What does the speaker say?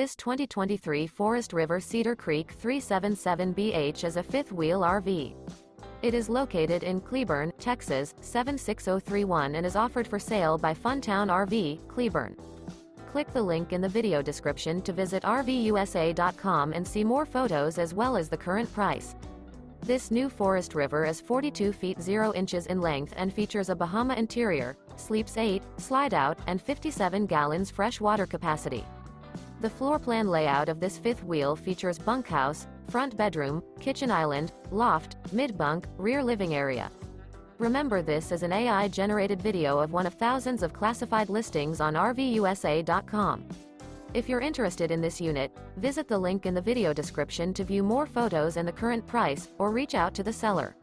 This 2023 Forest River Cedar Creek 377BH is a fifth-wheel RV. It is located in Cleburne, Texas, 76031 and is offered for sale by Funtown RV, Cleburne. Click the link in the video description to visit RVUSA.com and see more photos as well as the current price. This new Forest River is 42 feet 0 inches in length and features a BAHAMA interior, sleeps 8, slide-out, and 57 gallons fresh water capacity. The floor plan layout of this fifth wheel features bunkhouse, front bedroom, kitchen island, loft, mid-bunk, rear living area. Remember, this is an AI-generated video of one of thousands of classified listings on RVUSA.com. If you're interested in this unit, visit the link in the video description to view more photos and the current price, or reach out to the seller.